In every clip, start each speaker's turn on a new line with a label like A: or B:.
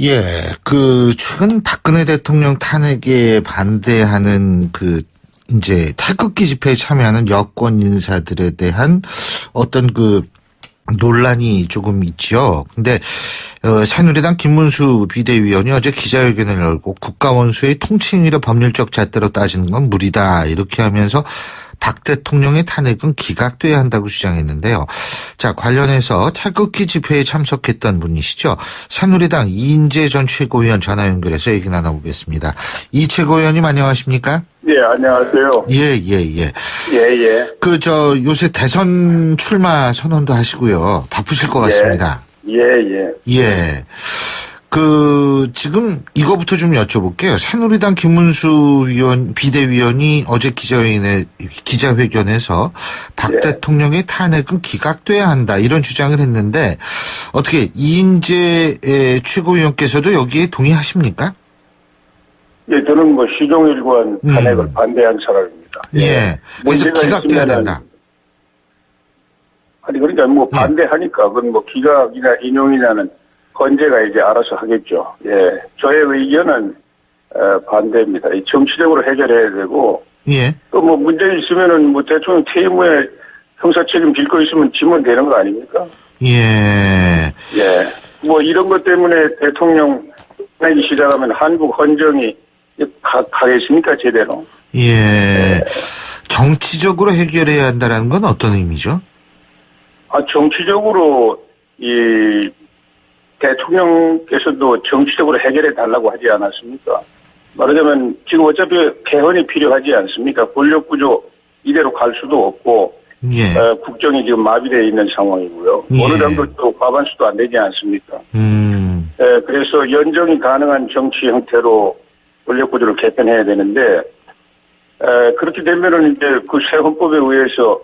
A: 예, 최근 박근혜 대통령 탄핵에 반대하는 이제 태극기 집회에 참여하는 여권 인사들에 대한 어떤 논란이 조금 있죠. 근데, 새누리당 김문수 비대위원이 어제 기자회견을 열고 국가원수의 통칭이라 법률적 잣대로 따지는 건 무리다. 이렇게 하면서 박 대통령의 탄핵은 기각돼야 한다고 주장했는데요. 자, 관련해서 태극기 집회에 참석했던 분이시죠. 새누리당 이인재 전 최고위원 전화 연결해서 얘기 나눠보겠습니다. 이 최고위원님 안녕하십니까?
B: 예, 안녕하세요.
A: 예.
B: 예.
A: 요새 대선 출마 선언도 하시고요. 바쁘실 것 같습니다.
B: 예.
A: 지금 이거부터 좀 여쭤볼게요. 새누리당 김문수 비대위원이 어제 기자회견에서 박 대통령의 탄핵은 기각돼야 한다 이런 주장을 했는데 어떻게 이인재 최고위원께서도 여기에 동의하십니까?
B: 예, 저는 시종일관 탄핵을 반대한 사람입니다.
A: 예. 그래서 기각돼야 된다.
B: 아니, 그러니까 반대하니까 그건 기각이나 인용이냐는 헌재가 이제 알아서 하겠죠. 예. 저의 의견은, 반대입니다. 정치적으로 해결해야 되고.
A: 예.
B: 또 문제 있으면은 대통령 퇴임 후에 형사 책임 질 거 있으면 지면 되는 거 아닙니까?
A: 예.
B: 이런 것 때문에 대통령 탄핵이 시작하면 한국 헌정이 가겠습니까, 제대로?
A: 예. 정치적으로 해결해야 한다는 건 어떤 의미죠?
B: 정치적으로 대통령께서도 정치적으로 해결해 달라고 하지 않았습니까? 말하자면 지금 어차피 개헌이 필요하지 않습니까? 권력구조 이대로 갈 수도 없고 국정이 지금 마비되어 있는 상황이고요. 어느 정도 또 과반수도 안 되지 않습니까? 그래서 연정이 가능한 정치 형태로 권력구조를 개편해야 되는데 그렇게 되면은 이제 새 헌법에 의해서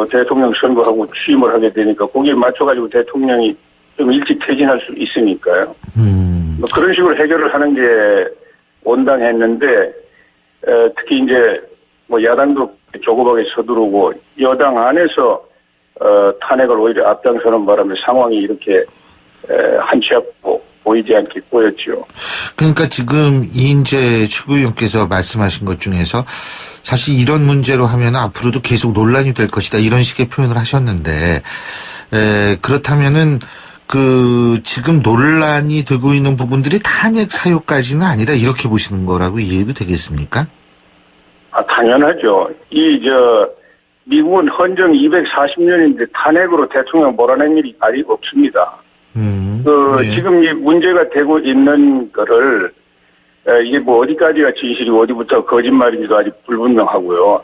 B: 대통령 선거하고 취임을 하게 되니까 거기에 맞춰가지고 대통령이 좀 일찍 퇴진할 수 있으니까요. 그런 식으로 해결을 하는 게 온당했는데, 특히 이제 야당도 조급하게 서두르고 여당 안에서 탄핵을 오히려 앞장서는 바람에 상황이 이렇게 한치 앞도 보이지 않게 보였죠.
A: 그러니까 지금 이인재 최고위원께서 말씀하신 것 중에서 사실 이런 문제로 하면 앞으로도 계속 논란이 될 것이다 이런 식의 표현을 하셨는데 그렇다면은 지금 논란이 되고 있는 부분들이 탄핵 사유까지는 아니다 이렇게 보시는 거라고 이해해도 되겠습니까?
B: 당연하죠. 미국은 헌정 240년인데 탄핵으로 대통령 몰아낸 일이 아직 없습니다. 지금 이 문제가 되고 있는 거를 이게 어디까지가 진실이고 어디부터 거짓말인지도 아직 불분명하고요.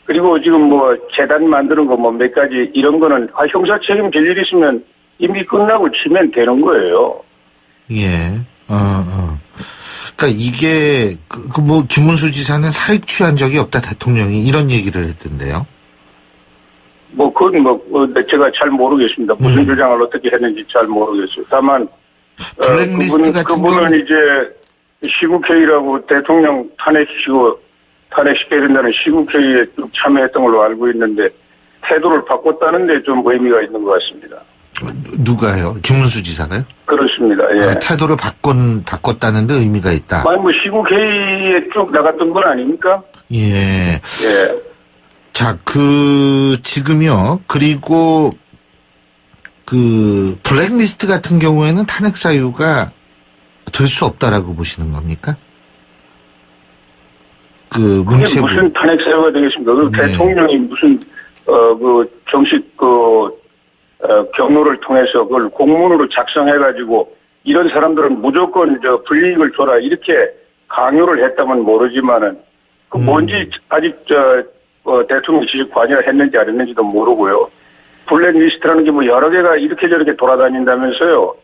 B: 그리고 지금 재단 만드는 거 몇 가지 이런 거는 형사 책임질 일 있으면 이미 끝나고 치면 되는 거예요.
A: 예. 그러니까 이게 김문수 지사는 사익 취한 적이 없다 대통령이 이런 얘기를 했던데요.
B: 그건 제가 잘 모르겠습니다. 무슨 주장을 어떻게 했는지 잘 모르겠어요. 다만
A: 블랙리스트 같은
B: 그분은 이제 시국회의라고 대통령 탄핵시켜야 된다는 시국회의에 쭉 참여했던 걸로 알고 있는데 태도를 바꿨다는데 좀 의미가 있는 것 같습니다.
A: 누가요? 김문수 지사가요?
B: 그렇습니다. 예.
A: 태도를 바꿨다는데 의미가 있다.
B: 시국회의에 쭉 나갔던 건 아닙니까?
A: 예. 자, 지금요. 그리고 블랙리스트 같은 경우에는 탄핵 사유가 될 수 없다라고 보시는 겁니까?
B: 문체부. 무슨 탄핵 사유가 되겠습니까? 대통령이 무슨, 정식 경로를 통해서 그걸 공문으로 작성해가지고 이런 사람들은 무조건 불이익을 줘라 이렇게 강요를 했다면 모르지만은 뭔지 아직 대통령 지식 관여를 했는지 안 했는지도 모르고요. 블랙리스트라는 게 여러 개가 이렇게 저렇게 돌아다닌다면서요.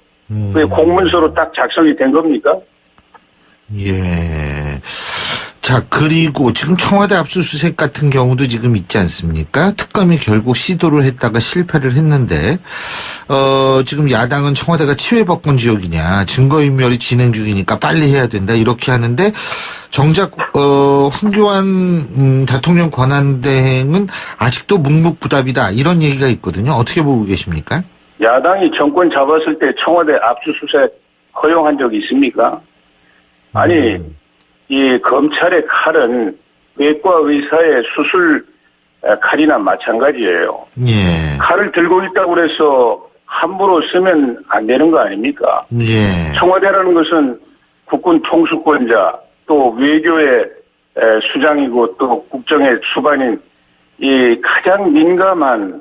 B: 그게 공문서로 딱 작성이 된 겁니까?
A: 예. 자, 그리고 지금 청와대 압수수색 같은 경우도 지금 있지 않습니까? 특검이 결국 시도를 했다가 실패를 했는데, 지금 야당은 청와대가 치외법권 지역이냐, 증거인멸이 진행 중이니까 빨리 해야 된다, 이렇게 하는데, 정작, 황교안, 대통령 권한대행은 아직도 묵묵부답이다, 이런 얘기가 있거든요. 어떻게 보고 계십니까?
B: 야당이 정권 잡았을 때 청와대 압수수색 허용한 적이 있습니까? 아니, 이 검찰의 칼은 외과 의사의 수술 칼이나 마찬가지예요.
A: 예.
B: 칼을 들고 있다고 해서 함부로 쓰면 안 되는 거 아닙니까?
A: 예.
B: 청와대라는 것은 국군 통수권자 또 외교의 수장이고 또 국정의 수반인 이 가장 민감한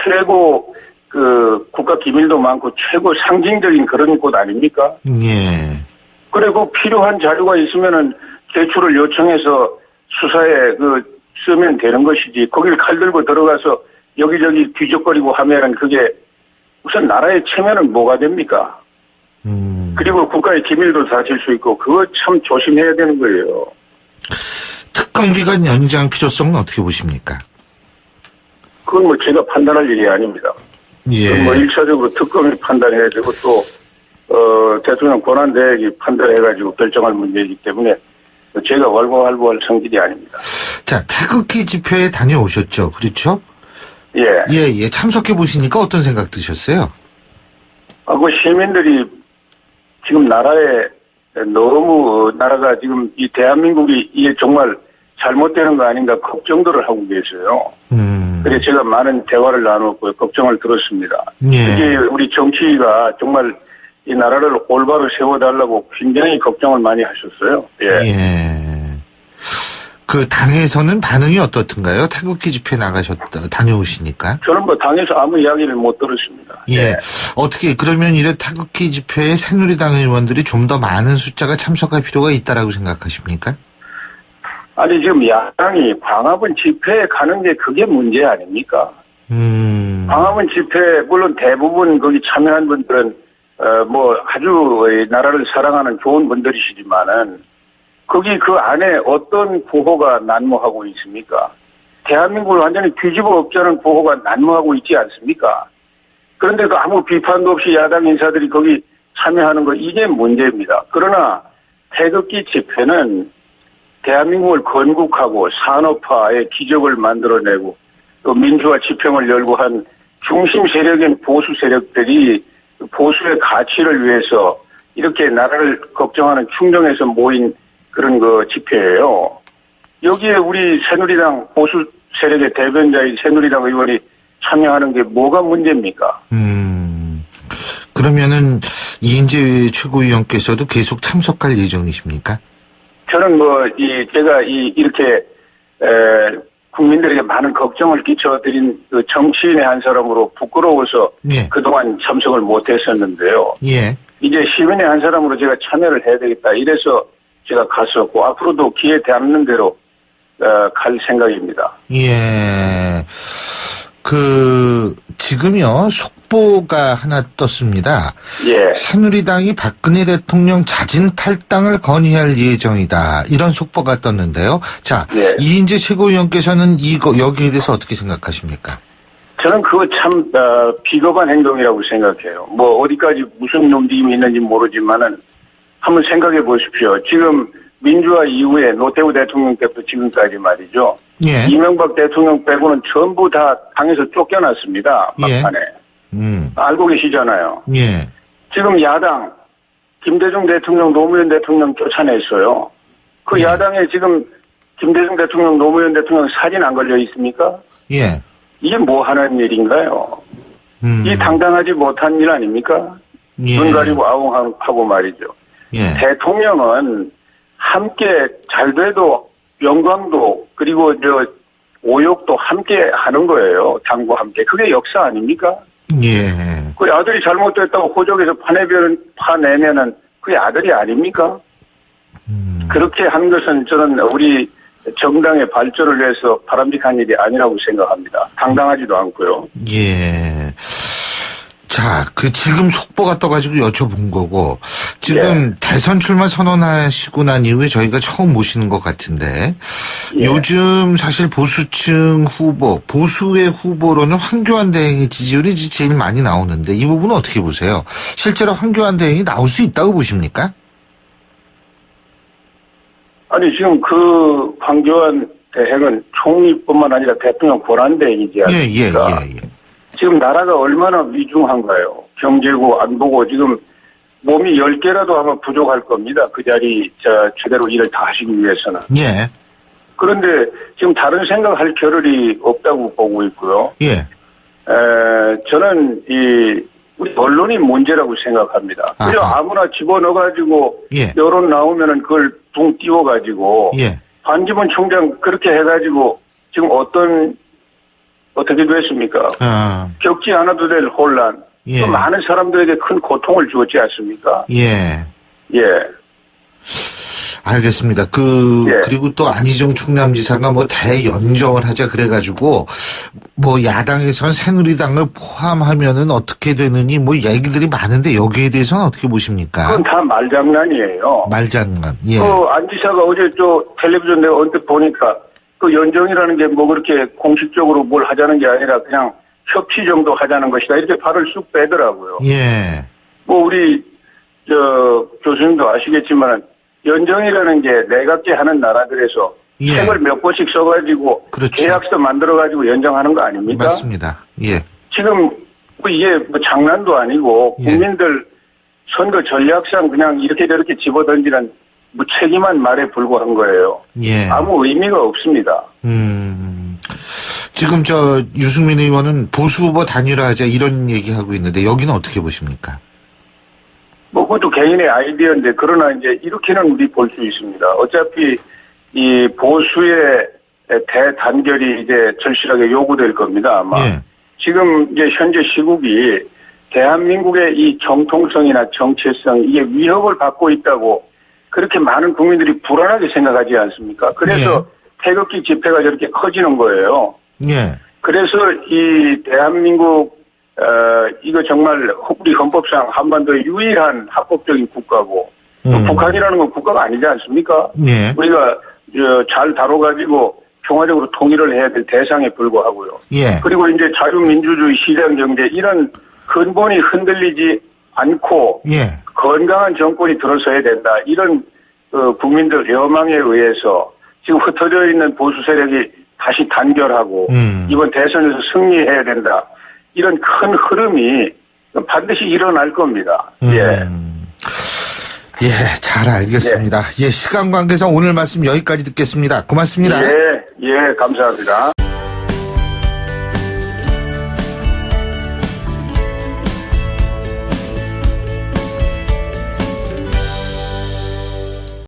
B: 최고 그 국가 기밀도 많고 최고 상징적인 그런 곳 아닙니까?
A: 예.
B: 그리고 필요한 자료가 있으면은 제출을 요청해서 수사에 쓰면 되는 것이지 거길 칼 들고 들어가서 여기저기 뒤적거리고 하면은 그게 우선 나라의 체면은 뭐가 됩니까? 그리고 국가의 기밀도 다칠 수 있고 그거 참 조심해야 되는 거예요.
A: 특검 기간 연장 필요성은 어떻게 보십니까?
B: 그건 뭐 제가 판단할 일이 아닙니다.
A: 예.
B: 그건 뭐 1차적으로 특검이 판단해야 되고 또 대통령 권한대행이 판단해가지고 결정할 문제이기 때문에 제가 왈가왈부할 성질이 아닙니다.
A: 자, 태극기 집회에 다녀오셨죠? 그렇죠?
B: 예.
A: 예. 참석해 보시니까 어떤 생각 드셨어요?
B: 그 시민들이 지금 나라가 지금 이 대한민국이 이게 정말 잘못되는 거 아닌가 걱정들을 하고 계세요. 그래서 제가 많은 대화를 나눴고요. 걱정을 들었습니다.
A: 예.
B: 특히 우리 정치가 정말 이 나라를 올바로 세워달라고 굉장히 걱정을 많이 하셨어요. 예.
A: 예. 그 당에서는 반응이 어떻던가요? 태극기 집회 다녀오시니까?
B: 저는 뭐 당에서 아무 이야기를 못 들었습니다.
A: 예. 어떻게 그러면 이런 태극기 집회에 새누리당 의원들이 좀 더 많은 숫자가 참석할 필요가 있다라고 생각하십니까?
B: 아니 지금 야당이 광화문 집회에 가는 게 그게 문제 아닙니까? 광화문 집회 물론 대부분 거기 참여한 분들은 뭐 아주 나라를 사랑하는 좋은 분들이시지만은 거기 그 안에 어떤 구호가 난무하고 있습니까? 대한민국을 완전히 뒤집어 엎자는 구호가 난무하고 있지 않습니까? 그런데도 아무 비판도 없이 야당 인사들이 거기 참여하는 거 이게 문제입니다. 그러나 태극기 집회는 대한민국을 건국하고 산업화의 기적을 만들어내고 또 민주화 집행을 열고 한 중심 세력인 보수 세력들이 보수의 가치를 위해서 이렇게 나라를 걱정하는 충정에서 모인 그런 집회예요. 여기에 우리 새누리당 보수 세력의 대변자인 새누리당 의원이 참여하는 게 뭐가 문제입니까?
A: 그러면은 이인재 최고위원께서도 계속 참석할 예정이십니까?
B: 저는 제가 이렇게 국민들에게 많은 걱정을 끼쳐드린 그 정치인의 한 사람으로 부끄러워서
A: 예.
B: 그동안 참석을 못했었는데요.
A: 예.
B: 이제 시민의 한 사람으로 제가 참여를 해야 되겠다. 이래서 제가 갔었고 앞으로도 기회 닿는 대로 갈 생각입니다.
A: 예. 지금요, 속보가 하나 떴습니다.
B: 예.
A: 새누리당이 박근혜 대통령 자진 탈당을 건의할 예정이다. 이런 속보가 떴는데요. 자,
B: 예.
A: 이인재 최고위원께서는 여기에 대해서 어떻게 생각하십니까?
B: 저는 그거 참 비겁한 행동이라고 생각해요. 뭐 어디까지 무슨 움직임이 있는지 모르지만은 한번 생각해 보십시오. 지금 민주화 이후에 노태우 대통령 때부터 지금까지 말이죠.
A: 예.
B: 이명박 대통령 빼고는 전부 다 당에서 쫓겨났습니다. 막판에.
A: 예.
B: 알고 계시잖아요.
A: 예.
B: 지금 야당 김대중 대통령, 노무현 대통령 쫓아냈어요. 그
A: 예.
B: 야당에 지금 김대중 대통령, 노무현 대통령 사진 안 걸려 있습니까?
A: 예.
B: 이게 뭐 하는 일인가요? 이 당당하지 못한 일 아닙니까?
A: 예.
B: 눈 가리고 아웅하고 말이죠.
A: 예.
B: 대통령은 함께 잘 돼도 영광도 그리고 오욕도 함께 하는 거예요. 당과 함께. 그게 역사 아닙니까?
A: 예.
B: 그 아들이 잘못됐다고 호적에서 파내면은 그게 아들이 아닙니까? 그렇게 한 것은 저는 우리 정당의 발전을 위해서 바람직한 일이 아니라고 생각합니다. 당당하지도 않고요.
A: 예. 자, 지금 속보가 떠가지고 여쭤본 거고, 지금 대선 출마 선언하시고 난 이후에 저희가 처음 모시는 것 같은데, 요즘 사실 보수층 보수의 후보로는 황교안 대행의 지지율이 제일 많이 나오는데, 이 부분은 어떻게 보세요? 실제로 황교안 대행이 나올 수 있다고 보십니까?
B: 아니, 지금 황교안 대행은 총리뿐만 아니라 대통령 권한대행이지 않습니까?
A: 예.
B: 지금 나라가 얼마나 위중한가요? 경제고 안보고 지금 몸이 10개라도 아마 부족할 겁니다. 그 자리 제대로 일을 다 하시기 위해서는.
A: 예.
B: 그런데 지금 다른 생각할 겨를이 없다고 보고 있고요.
A: 예.
B: 저는 우리 언론이 문제라고 생각합니다. 그냥 아무나 집어넣어가지고
A: 예.
B: 여론 나오면은 그걸 붕 띄워가지고
A: 예.
B: 반기문 총장 그렇게 해가지고 지금 어떻게 됐습니까? 겪지 않아도 될 혼란.
A: 예.
B: 또 많은 사람들에게 큰 고통을 주었지 않습니까?
A: 예.
B: 예.
A: 알겠습니다.
B: 예.
A: 그리고 또 안희정 충남지사가 뭐 대연정을 하자 그래가지고 뭐 야당에선 새누리당을 포함하면은 어떻게 되느니 뭐 얘기들이 많은데 여기에 대해서는 어떻게 보십니까?
B: 그건 다 말장난이에요.
A: 말장난. 예.
B: 안 지사가 어제 텔레비전 내가 언뜻 보니까 그 연정이라는 게 뭐 그렇게 공식적으로 뭘 하자는 게 아니라 그냥 협치 정도 하자는 것이다. 이렇게 발을 쑥 빼더라고요.
A: 예.
B: 뭐 우리 교수님도 아시겠지만 연정이라는 게 내각제 하는 나라들에서
A: 예.
B: 책을 몇 권씩 써가지고
A: 그렇죠.
B: 계약서 만들어가지고 연정하는 거 아닙니까?
A: 맞습니다. 예.
B: 지금 이게 뭐 장난도 아니고 국민들 선거 전략상 그냥 이렇게 저렇게 집어던지는 무책임한 말에 불과한 거예요.
A: 예.
B: 아무 의미가 없습니다.
A: 지금 유승민 의원은 보수 후보 단일화하자 이런 얘기하고 있는데 여기는 어떻게 보십니까?
B: 뭐 그것도 개인의 아이디어인데 그러나 이제 이렇게는 우리 볼 수 있습니다. 어차피 이 보수의 대단결이 이제 절실하게 요구될 겁니다. 아마
A: 예.
B: 지금 이제 현재 시국이 대한민국의 이 정통성이나 정체성 이게 위협을 받고 있다고 그렇게 많은 국민들이 불안하게 생각하지 않습니까? 그래서 태극기 집회가 저렇게 커지는 거예요.
A: 예.
B: 그래서 이 대한민국 이거 정말 우리 헌법상 한반도의 유일한 합법적인 국가고 또 북한이라는 건 국가가 아니지 않습니까?
A: 예.
B: 우리가 잘 다뤄가지고 평화적으로 통일을 해야 될 대상에 불과하고요.
A: 예.
B: 그리고 이제 자유민주주의 시장경제 이런 근본이 흔들리지 않고
A: 예.
B: 건강한 정권이 들어서야 된다. 이런 국민들 여망에 의해서 지금 흩어져 있는 보수 세력이 다시 단결하고 이번 대선에서 승리해야 된다. 이런 큰 흐름이 반드시 일어날 겁니다. 예.
A: 예, 잘 알겠습니다. 예, 시간 관계상 오늘 말씀 여기까지 듣겠습니다. 고맙습니다.
B: 예, 감사합니다.